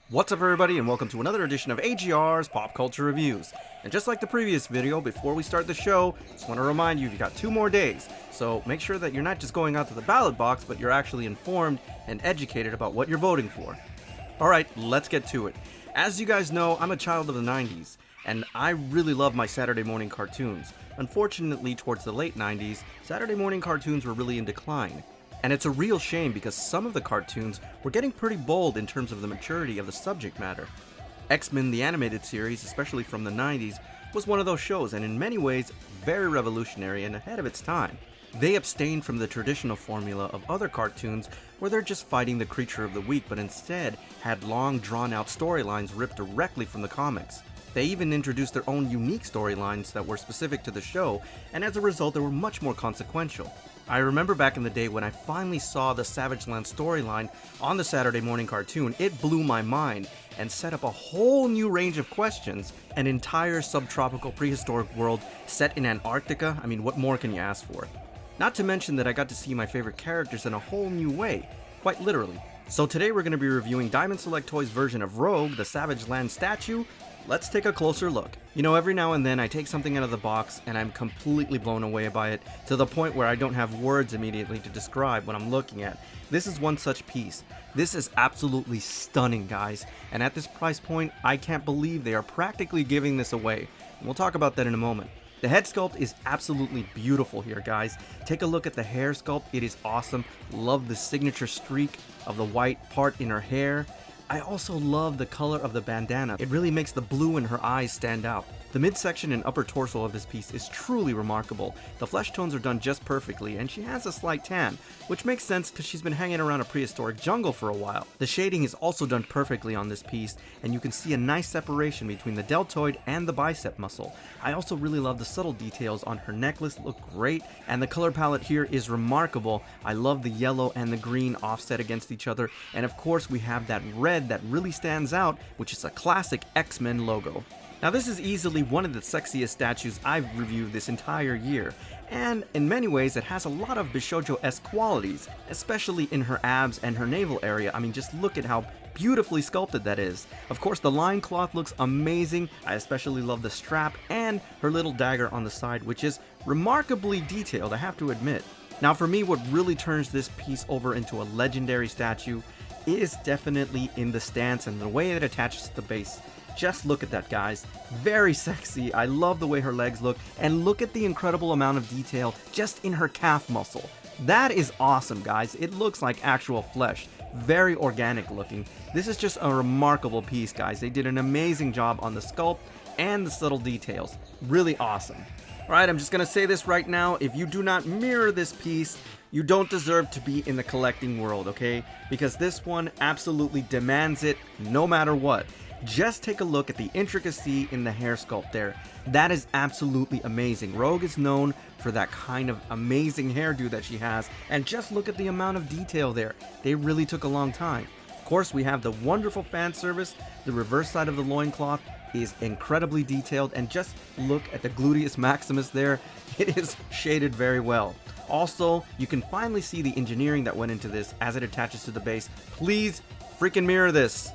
What's up everybody and welcome to another edition of AGR's Pop Culture Reviews. And just like the previous video, before we start the show, just want to remind you, you've got 2 more days. So make sure that you're not just going out to the ballot box, but you're actually informed and educated about what you're voting for. Alright, let's get to it. As you guys know, I'm a child of the 90s, and I really love my Saturday morning cartoons. Unfortunately, towards the late 90s, Saturday morning cartoons were really in decline. And it's a real shame because some of the cartoons were getting pretty bold in terms of the maturity of the subject matter. X-Men the animated series, especially from the 90s, was one of those shows and in many ways very revolutionary and ahead of its time. They abstained from the traditional formula of other cartoons where they're just fighting the creature of the week, but instead had long drawn-out storylines ripped directly from the comics. They even introduced their own unique storylines that were specific to the show, and as a result they were much more consequential. I remember back in the day when I finally saw the Savage Land storyline on the Saturday morning cartoon, it blew my mind and set up a whole new range of questions. An entire subtropical prehistoric world set in Antarctica, I mean, what more can you ask for? Not to mention that I got to see my favorite characters in a whole new way, quite literally. So today we're going to be reviewing Diamond Select Toys' version of Rogue, the Savage Land statue. Let's take a closer look. You know, every now and then I take something out of the box and I'm completely blown away by it, to the point where I don't have words immediately to describe what I'm looking at. This is one such piece. This is absolutely stunning, guys, and at this price point, I can't believe they are practically giving this away. And we'll talk about that in a moment. The head sculpt is absolutely beautiful here, guys. Take a look at the hair sculpt, it is awesome. Love the signature streak of the white part in her hair. I also love the color of the bandana. It really makes the blue in her eyes stand out. The midsection and upper torso of this piece is truly remarkable. The flesh tones are done just perfectly, and she has a slight tan, which makes sense because she's been hanging around a prehistoric jungle for a while. The shading is also done perfectly on this piece, and you can see a nice separation between the deltoid and the bicep muscle. I also really love the subtle details on her necklace, look great, and the color palette here is remarkable. I love the yellow and the green offset against each other, and of course we have that red that really stands out, which is a classic X-Men logo. Now this is easily one of the sexiest statues I've reviewed this entire year, and in many ways it has a lot of Bishoujo-esque qualities, especially in her abs and her navel area. I mean, just look at how beautifully sculpted that is. Of course the line cloth looks amazing. I especially love the strap and her little dagger on the side, which is remarkably detailed, I have to admit. Now for me, what really turns this piece over into a legendary statue is definitely in the stance and the way it attaches to the base. Just look at that, guys. Very sexy. I love the way her legs look, and look at the incredible amount of detail just in her calf muscle. That is awesome, guys. It looks like actual flesh. Very organic looking. This is just a remarkable piece, guys. They did an amazing job on the sculpt and the subtle details. Really awesome. Alright, I'm just gonna say this right now. If you do not mirror this piece, you don't deserve to be in the collecting world, okay? Because this one absolutely demands it no matter what. Just take a look at the intricacy in the hair sculpt there. That is absolutely amazing. Rogue is known for that kind of amazing hairdo that she has, and just look at the amount of detail there. They really took a long time. Of course, we have the wonderful fan service. The reverse side of the loincloth is incredibly detailed, and just look at the gluteus maximus there. It is shaded very well. Also, you can finally see the engineering that went into this as it attaches to the base. Please freaking mirror this.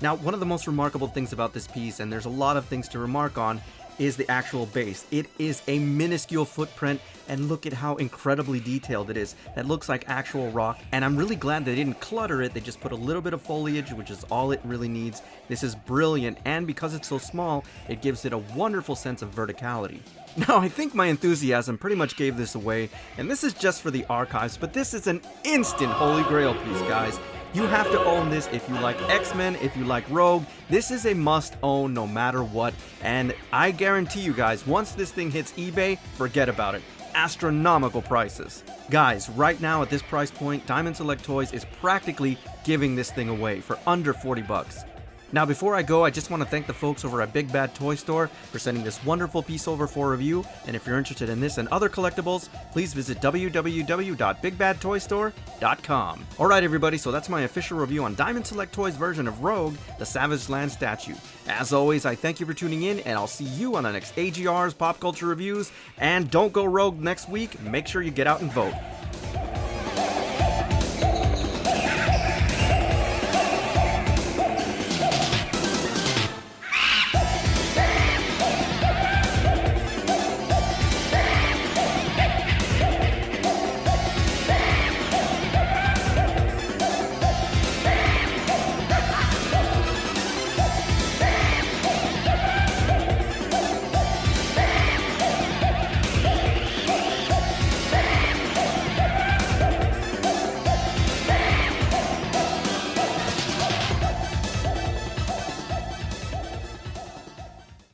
Now, one of the most remarkable things about this piece, and there's a lot of things to remark on, is the actual base. It is a minuscule footprint, and look at how incredibly detailed it is. That looks like actual rock, and I'm really glad they didn't clutter it. They just put a little bit of foliage, which is all it really needs. This is brilliant, and because it's so small, it gives it a wonderful sense of verticality. Now, I think my enthusiasm pretty much gave this away, and this is just for the archives, but this is an instant holy grail piece, guys. You have to own this if you like X-Men, if you like Rogue. This is a must own no matter what, and I guarantee you guys, once this thing hits eBay, forget about it. Astronomical prices. Guys, right now at this price point, Diamond Select Toys is practically giving this thing away for under 40 bucks. Now before I go, I just want to thank the folks over at Big Bad Toy Store for sending this wonderful piece over for review, and if you're interested in this and other collectibles, please visit www.bigbadtoystore.com. Alright everybody, so that's my official review on Diamond Select Toys' version of Rogue, the Savage Land statue. As always, I thank you for tuning in, and I'll see you on the next AGR's Pop Culture Reviews, and don't go rogue next week, make sure you get out and vote.